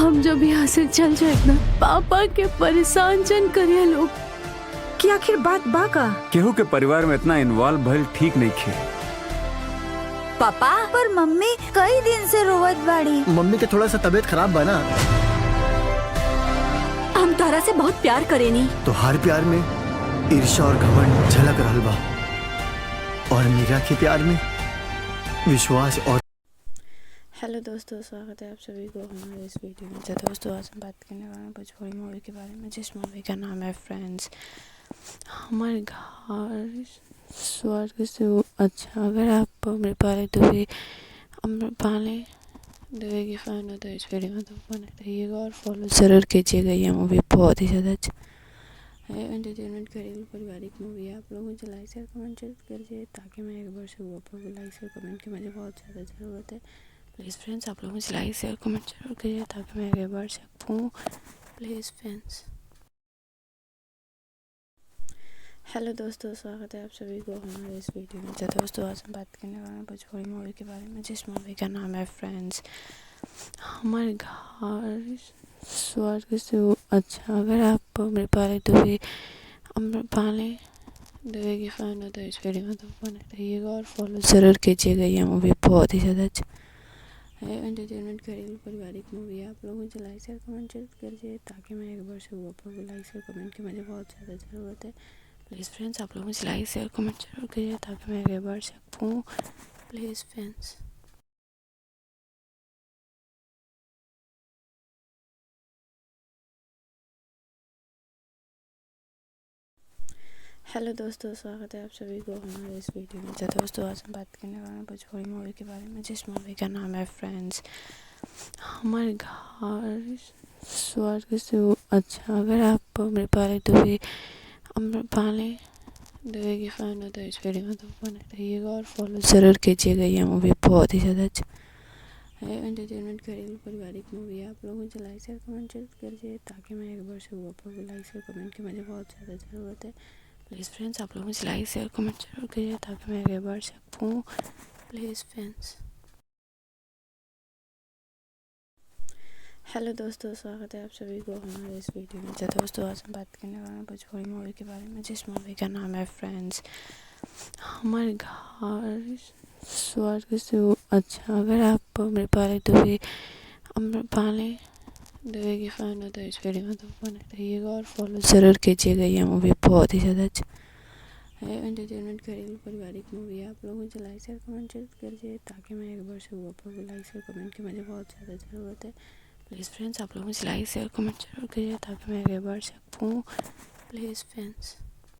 हम जब यहाँ से चल जाए ना, पापा के परेशान जन करिए लोग कि आखिर बात बा का। केहू के परिवार में इतना इन्वॉल्व भइल ठीक नहीं खे। पापा पर मम्मी कई दिन से रोवत बाड़ी। मम्मी के थोड़ा सा तबीयत खराब बा ना। हम तारा से बहुत प्यार करेनी। तो हर प्यार में ईर्ष्या और घमंड झलक रहल बा, और मीरा के प्यार में विश्वास और। हेलो दोस्तों, स्वागत है आप सभी को हमारे इस वीडियो में। तो दोस्तों, आज हम बात करने वाले हैं भोजपुरी मूवी के बारे में, जिस मूवी का नाम है फ्रेंड्स। हमारे घर स्वर्ग से अच्छा। अगर आप अमृपाली दुबे की फैन हो तो इस वीडियो में तो बने रहिएगा और फॉलो ज़रूर कीजिएगा। ये मूवी बहुत ही ज़्यादा अच्छा है, एंटरटेनमेंट करेगी, पारिवारिक मूवी है। आप लोग मुझे लाइक शेयर कमेंट जरूर करिए ताकि मैं एक बार से आप लोग लाइक शेयर कमेंट की मुझे बहुत ज़्यादा ज़रूरत है। प्लीज़ फ्रेंड्स, आप लोग मुझे लाइक शेयर कमेंट जरूर करिए ताकि मैं आगे बढ़ सकूँ। Please friends. हेलो दोस्तों, स्वागत है आप सभी को हमारे इस वीडियो में। तो दोस्तों, आज हम बात करने वाले हैं भोजपुरी मूवी के बारे में, जिस मूवी का नाम है फ्रेंड्स। हमारे घर स्वर्ग से अच्छा। अगर आप अमृपाली दुबे की फैन हो तो इस वीडियो में तो बने रहिएगा और फॉलो ज़रूर कीजिएगा। ये मूवी बहुत ही ज़्यादा अच्छा है, एंटरटेनमेंट करेगी, पारिवारिक मूवी है। आप लोग मुझे लाइक शेयर कमेंट जरूर करिए ताकि मैं एक बार से आप लोग लाइक शेयर कमेंट की मुझे बहुत ज़्यादा ज़रूरत है। प्लीज़ फ्रेंड्स, आप लोग मुझे लाइक शेयर कमेंट जरूर करिए ताकि मैं आगे बढ़ सकूँ। Please friends. हेलो दोस्तों, स्वागत है आप सभी को हमारे इस वीडियो में। तो दोस्तों, आज हम बात करने वाले हैं भोजपुरी मूवी के बारे में, जिस मूवी का नाम है फ्रेंड्स। हमारे घर स्वर्ग से अच्छा। अगर आप अमृपाली दुबे की फैन हो तो इस वीडियो में तो बने रहिएगा और फॉलो ज़रूर कीजिएगा। ये मूवी बहुत ही ज़्यादा अच्छा है, एंटरटेनमेंट करेगी, पारिवारिक मूवी है। आप लोग मुझे लाइक शेयर कमेंट जरूर करिए ताकि मैं एक बार से आप लोग लाइक शेयर कमेंट की मुझे बहुत ज़्यादा ज़रूरत है। प्लीज़ फ्रेंड्स, आप लोग मुझे लाइक शेयर कमेंट जरूर करिए ताकि मैं आगे बढ़ सकूँ। Please friends. हेलो दोस्तों, स्वागत है आप सभी को हमारे इस वीडियो में। तो दोस्तों, आज हम बात करने वाले हैं भोजपुरी मूवी के बारे में, जिस मूवी का नाम है फ्रेंड्स। हमारे घर स्वर्ग से अच्छा। अगर आप अमृपाली दुबे की फैन हो तो इस वीडियो में तो बने रहिएगा और फॉलो ज़रूर कीजिएगा। ये मूवी बहुत ही ज़्यादा अच्छा है, एंटरटेनमेंट करेगी, पारिवारिक मूवी है। आप लोग मुझे लाइक शेयर कमेंट जरूर करिए ताकि मैं एक बार से आप लोग लाइक शेयर कमेंट की मुझे बहुत ज़्यादा ज़रूरत है। प्लीज़ फ्रेंड्स, आप लोग मुझे लाइक शेयर कमेंट जरूर करिए ताकि मैं आगे बढ़ सकूँ। Please friends.